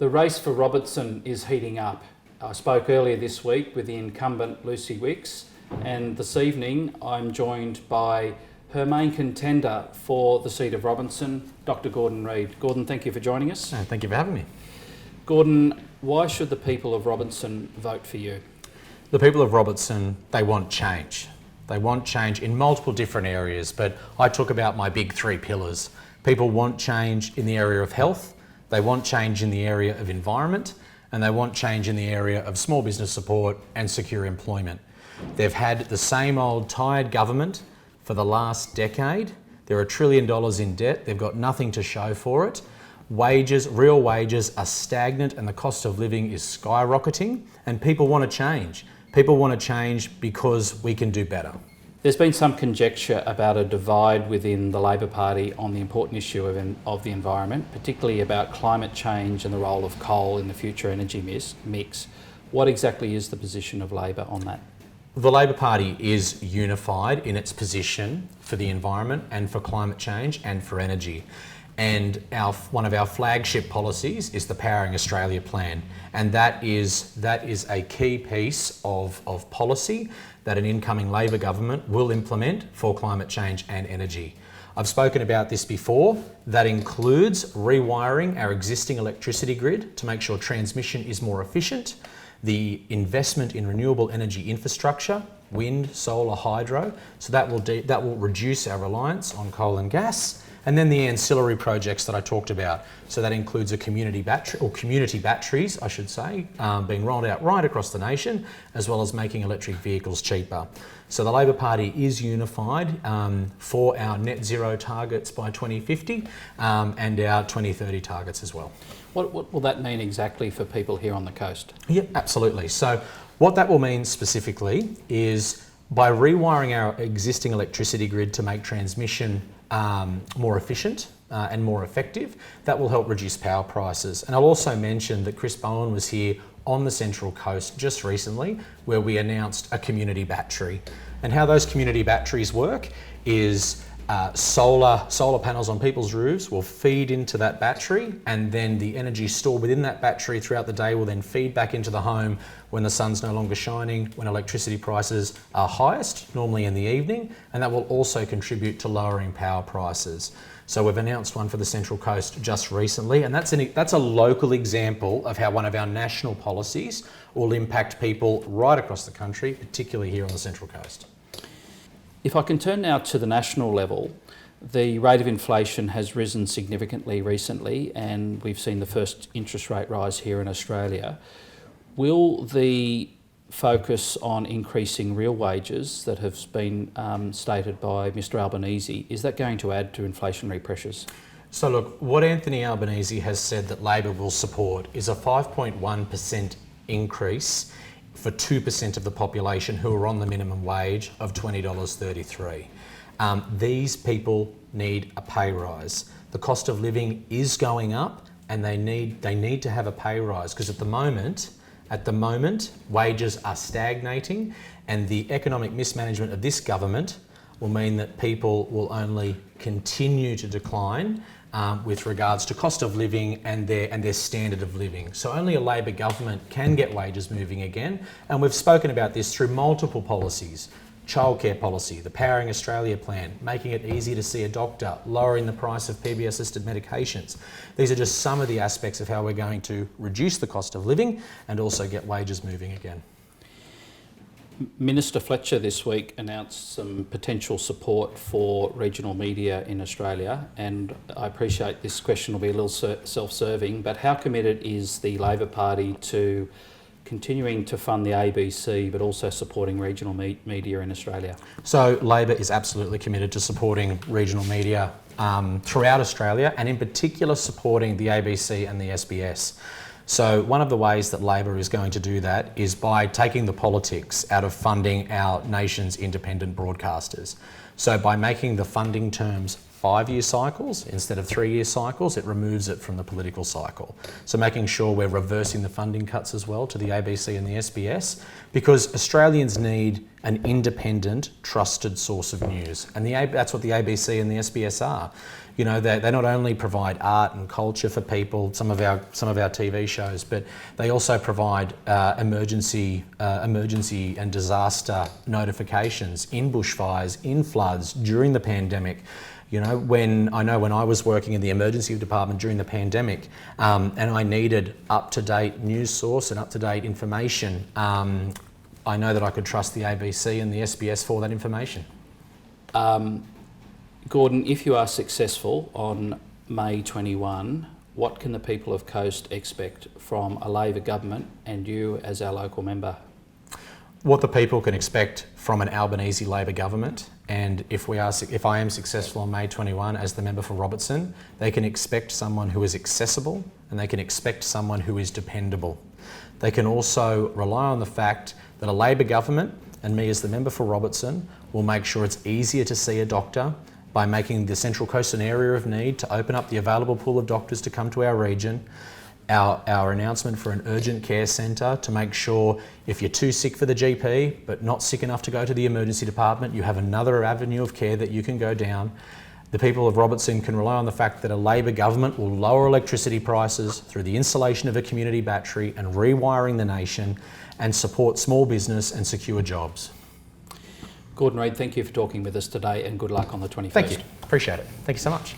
The race for Robertson is heating up. I spoke earlier this week with the incumbent Lucy Wicks, and this evening I'm joined by her main contender for the seat of Robertson, Dr Gordon Reid. Gordon, thank you for joining us. Thank you for having me. Gordon, why should the people of Robertson vote for you? The people of Robertson, they want change. They want change in multiple different areas, but I talk about my big three pillars. People want change in the area of health, they want change in the area of environment, and they want change in the area of small business support and secure employment. They've had the same old tired government for the last decade. They're $1 trillion in debt. They've got nothing to show for it. Wages, real wages are stagnant and the cost of living is skyrocketing, and people want to change. People want to change because we can do better. There's been some conjecture about a divide within the Labor Party on the important issue of the environment, particularly about climate change and the role of coal in the future energy mix. What exactly is the position of Labor on that? The Labor Party is unified in its position for the environment and for climate change and for energy. And one of our flagship policies is the Powering Australia plan. And that is a key piece of policy that an incoming Labor government will implement for climate change and energy. I've spoken about this before. That includes rewiring our existing electricity grid to make sure transmission is more efficient, the investment in renewable energy infrastructure, wind, solar, hydro, so that will reduce our reliance on coal and gas. And then the ancillary projects that I talked about. So that includes a community battery, or community batteries, I should say, being rolled out right across the nation, as well as making electric vehicles cheaper. So the Labor Party is unified for our net zero targets by 2050 and our 2030 targets as well. What will that mean exactly for people here on the coast? Yep, absolutely. So what that will mean specifically is by rewiring our existing electricity grid to make transmission more efficient and more effective, that will help reduce power prices. And I'll also mention that Chris Bowen was here on the Central Coast just recently, where we announced a community battery. And how those community batteries work is solar panels on people's roofs will feed into that battery, and then the energy stored within that battery throughout the day will then feed back into the home when the sun's no longer shining, when electricity prices are highest, normally in the evening, and that will also contribute to lowering power prices. So we've announced one for the Central Coast just recently, and that's a local example of how one of our national policies will impact people right across the country, particularly here on the Central Coast. If I can turn now to the national level, the rate of inflation has risen significantly recently, and we've seen the first interest rate rise here in Australia. Will the focus on increasing real wages that has been stated by Mr Albanese, is that going to add to inflationary pressures? So look, what Anthony Albanese has said that Labor will support is a 5.1% increase for 2% of the population who are on the minimum wage of $20.33. These people need a pay rise. The cost of living is going up, and they need to have a pay rise, because at the moment wages are stagnating, and the economic mismanagement of this government will mean that people will only continue to decline with regards to cost of living and their standard of living. So only a Labor government can get wages moving again, and we've spoken about this through multiple policies. Childcare policy, the Powering Australia plan, making it easy to see a doctor, lowering the price of PBS-assisted medications. These are just some of the aspects of how we're going to reduce the cost of living and also get wages moving again. Minister Fletcher this week announced some potential support for regional media in Australia, and I appreciate this question will be a little self-serving, but how committed is the Labor Party to continuing to fund the ABC but also supporting regional media in Australia? So Labor is absolutely committed to supporting regional media throughout Australia, and in particular supporting the ABC and the SBS. So one of the ways that Labor is going to do that is by taking the politics out of funding our nation's independent broadcasters. So by making the funding terms 5-year cycles instead of 3-year cycles. It removes it from the political cycle. So making sure we're reversing the funding cuts as well to the ABC and the SBS, because Australians need an independent, trusted source of news. And that's what the ABC and the SBS are. You know, they not only provide art and culture for people, some of our TV shows, but they also provide emergency and disaster notifications in bushfires, in floods, during the pandemic. You know, when I was working in the emergency department during the pandemic, and I needed up-to-date news source and up-to-date information, I know that I could trust the ABC and the SBS for that information. Gordon, if you are successful on May 21, what can the people of Coast expect from a Labor government and you as our local member? What the people can expect from an Albanese Labor government, and if I am successful on May 21 as the member for Robertson, they can expect someone who is accessible and they can expect someone who is dependable. They can also rely on the fact that a Labor government and me as the member for Robertson will make sure it's easier to see a doctor by making the Central Coast an area of need, to open up the available pool of doctors to come to our region. Our announcement for an urgent care centre to make sure if you're too sick for the GP but not sick enough to go to the emergency department, you have another avenue of care that you can go down. The people of Robertson can rely on the fact that a Labor government will lower electricity prices through the installation of a community battery and rewiring the nation, and support small business and secure jobs. Gordon Reid, thank you for talking with us today and good luck on the 21st. Thank you. Appreciate it. Thank you so much.